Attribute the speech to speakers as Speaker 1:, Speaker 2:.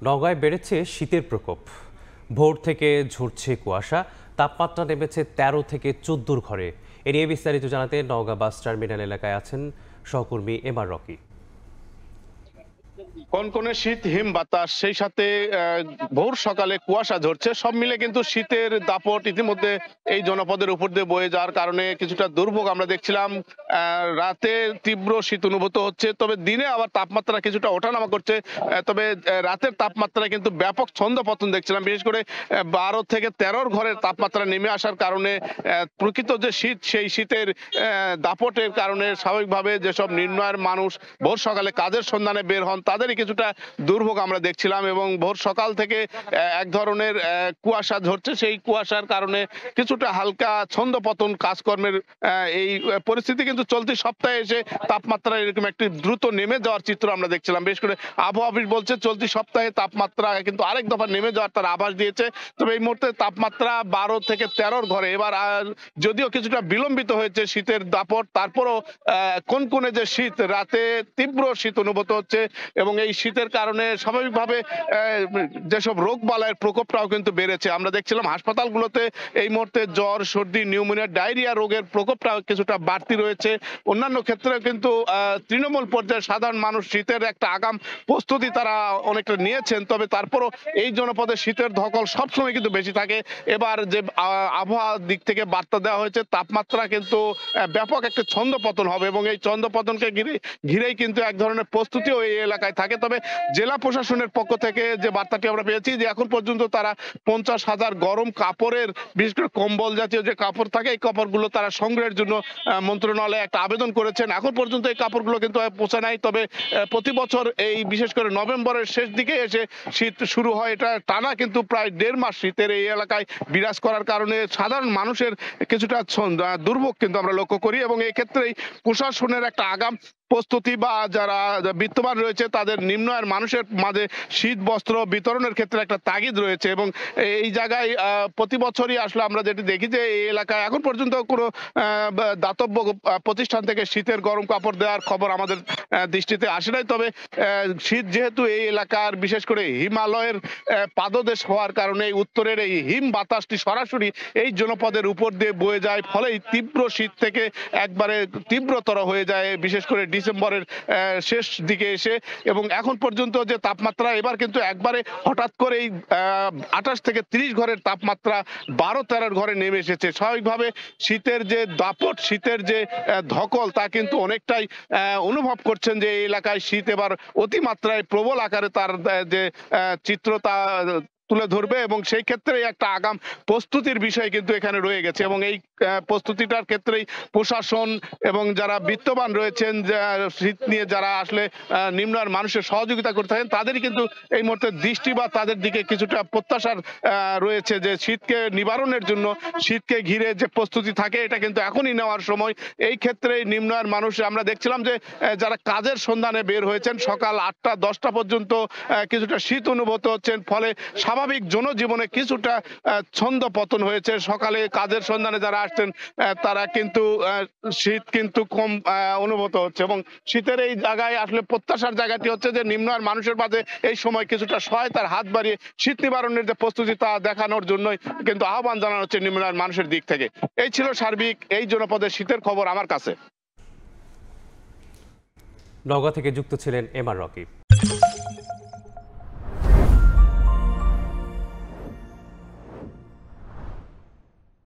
Speaker 1: নওগাঁয় বেড়েছে শীতের প্রকোপ। ভোর থেকে ঝরছে কুয়াশা, তাপমাত্রা নেমেছে ১৩ থেকে ১৪ ঘরে। এ নিয়ে বিস্তারিত জানাতে নওগাঁ বাস টার্মিনাল এলাকায় আছেন সহকর্মী এমআর রকি।
Speaker 2: কনকনে শীত, হিম বাতাস, সেই সাথে ভোর সকালে কুয়াশা ঝরছে, সব মিলে কিন্তু শীতের দাপট ইতিমধ্যে এই জনপদের উপর দিয়ে বয়ে যাওয়ার কারণে কিছুটা দুর্ভোগ আমরা দেখছিলাম। রাতে তীব্র শীত অনুভূত হচ্ছে, তবে দিনে আবার তাপমাত্রা কিছুটা ওঠানামা করছে। তবে রাতের তাপমাত্রায় কিন্তু ব্যাপক ছন্দপতন দেখছিলাম, বিশেষ করে ১২ থেকে ১৩ ঘরের তাপমাত্রা নেমে আসার কারণে প্রকৃত যে শীত, সেই শীতের দাপটের কারণে স্বাভাবিকভাবে যেসব নির্ণয়ের মানুষ ভোর সকালে কাজের সন্ধানে বের হন তাদেরই কিছুটা দুর্ভোগ আমরা দেখছিলাম। এবং ভোর সকাল থেকে এক ধরনের কুয়াশা ঝরছে, সেই কুয়াশার কারণে কিছুটা হালকা ছন্দপতন কাজকর্মের এই পরিস্থিতি কিন্তু চলতি সপ্তাহে এসে তাপমাত্রা এরকম একটি দ্রুত নেমে যাওয়ার চিত্র আমরা দেখছিলাম। বিশেষ করে আবহাওয়া অফিস বলছে চলতি সপ্তাহে তাপমাত্রা কিন্তু আরেক দফা নেমে যাওয়ার তার আভাস দিয়েছে। তবে এই মুহূর্তে তাপমাত্রা ১২ থেকে ১৩ ঘরে। এবার যদিও কিছুটা বিলম্বিত হয়েছে শীতের দাপট, তারপরও কনকনে যে শীত, রাতে তীব্র শীত অনুভূত হচ্ছে এবং এই শীতের কারণে স্বাভাবিকভাবে যেসব রোগ বালাইয়ের প্রকোপটাও কিন্তু বেড়েছে। আমরা দেখছিলাম হাসপাতালগুলোতে এই মুহূর্তে জ্বর, সর্দি, নিউমোনিয়া, ডায়রিয়া রোগের প্রকোপটাও কিছুটা বাড়তি রয়েছে। অন্যান্য ক্ষেত্রে কিন্তু তৃণমূল পর্যায়ে সাধারণ মানুষ শীতের একটা আগাম প্রস্তুতি তারা অনেকটা নিয়েছেন, তবে তারপরও এই জনপদে শীতের ধকল সবসময় কিন্তু বেশি থাকে। এবার যে আবহাওয়ার দিক থেকে বার্তা দেওয়া হয়েছে, তাপমাত্রা কিন্তু ব্যাপক একটা ছন্দপতন হবে এবং এই ছন্দপতনকে ঘিরেই কিন্তু এক ধরনের প্রস্তুতিও এই এলাকায় থাকে। তবে জেলা প্রশাসনের পক্ষ থেকে যে বার্তাটি আমরা পেয়েছি, যে এখন পর্যন্ত তারা ৫০,০০০ গরম কাপড়ের, বিশেষ করে কম্বল জাতীয় যে কাপড় থাকে, এই কাপড়গুলো তারা সংগ্রহের জন্য মন্ত্রণালয়ে একটা আবেদন করেছেন। এখন পর্যন্ত এই কাপড়গুলো কিন্তু পৌঁছে নাই। তবে প্রতি বছর এই বিশেষ করে নভেম্বরের শেষ দিকে এসে শীত শুরু হয়। এটা টানা কিন্তু প্রায় ১.৫ মাস শীতের এই এলাকায় বিরাজ করার কারণে সাধারণ মানুষের কিছুটা দুর্ভোগ কিন্তু আমরা লক্ষ্য করি এবং এই ক্ষেত্রেই প্রশাসনের একটা আগাম প্রস্তুতি বা যারা বিত্তবান রয়েছে তাদের নিম্ন আয়ের মানুষের মাঝে শীত বস্ত্র বিতরণের ক্ষেত্রে একটা তাগিদ রয়েছে। এবং এই জায়গায় প্রতি বছরই আসলে আমরা যেটি দেখি যে এই এলাকায় এখন পর্যন্ত কোনো দাতব্য প্রতিষ্ঠান থেকে শীতের গরম কাপড় দেওয়ার খবর আমাদের দৃষ্টিতে আসে নাই। তবে শীত যেহেতু এই এলাকার বিশেষ করে হিমালয়ের পাদদেশ হওয়ার কারণে উত্তরের এই হিম বাতাসটি সরাসরি এই জনপদের উপর দিয়ে বয়ে যায়, ফলে তীব্র শীত থেকে একবারে তীব্রতর হয়ে যায় বিশেষ করে ডিসেম্বরের শেষ দিকে এসে। এবং এখন পর্যন্ত যে তাপমাত্রা, এবার কিন্তু একবারে হঠাৎ করে ২৮ থেকে ৩০ ঘরের তাপমাত্রা ১২-১৩ ঘরে নেমে এসেছে। স্বাভাবিকভাবে শীতের যে দাপট, শীতের যে ধকল, তা কিন্তু অনেকটাই অনুভব করছেন যে এই এলাকায় শীত এবার অতিমাত্রায় প্রবল আকারে তার যে চিত্র তা তুলে ধরবে এবং সেই ক্ষেত্রে একটা আগাম প্রস্তুতির বিষয় কিন্তু এখানে রয়ে গেছে। এবং এই প্রস্তুতিটার ক্ষেত্রেই প্রশাসন এবং যারা বিত্তবান রয়েছেন, শীত নিয়ে যারা আসলে নিম্ন আয়ের মানুষের সহযোগিতা করে থাকেন, তাদেরই কিন্তু এই মুহূর্তে দৃষ্টি বা তাদের দিকে কিছুটা প্রত্যাশার রয়েছে যে শীতকে নিবারণের জন্য শীতকে ঘিরে যে প্রস্তুতি থাকে এটা কিন্তু এখনই নেওয়ার সময়। এই ক্ষেত্রে নিম্ন আয়ের মানুষ আমরা দেখছিলাম যে যারা কাজের সন্ধানে বের হয়েছেন সকাল ৮টা-১০টা পর্যন্ত কিছুটা শীত অনুভূত হচ্ছেন, ফলে স্বাভাবিক জনজীবনে কিছুটা ছন্দ পতন হয়েছে। সকালে কাজের সন্ধানে যারা আসছেন তারা কিন্তু শীত কিন্তু কম অনুভূত হচ্ছে এবং শীতের এই জায়গায় আসলে প্রত্যাশার জায়গাটি হচ্ছে যে নিম্ন আয়ের মানুষের মাঝে এই সময় কিছুটা সহায়তার হাত বাড়িয়ে শীত নিবারণের যে প্রস্তুতি তা দেখানোর জন্যই কিন্তু আহ্বান জানানো হচ্ছে নিম্ন আয়ের মানুষের দিক থেকে। এই ছিল সার্বিক এই জনপদের শীতের খবর আমার কাছে।
Speaker 1: নওগাঁ থেকে যুক্ত ছিলেন এমআর রকি।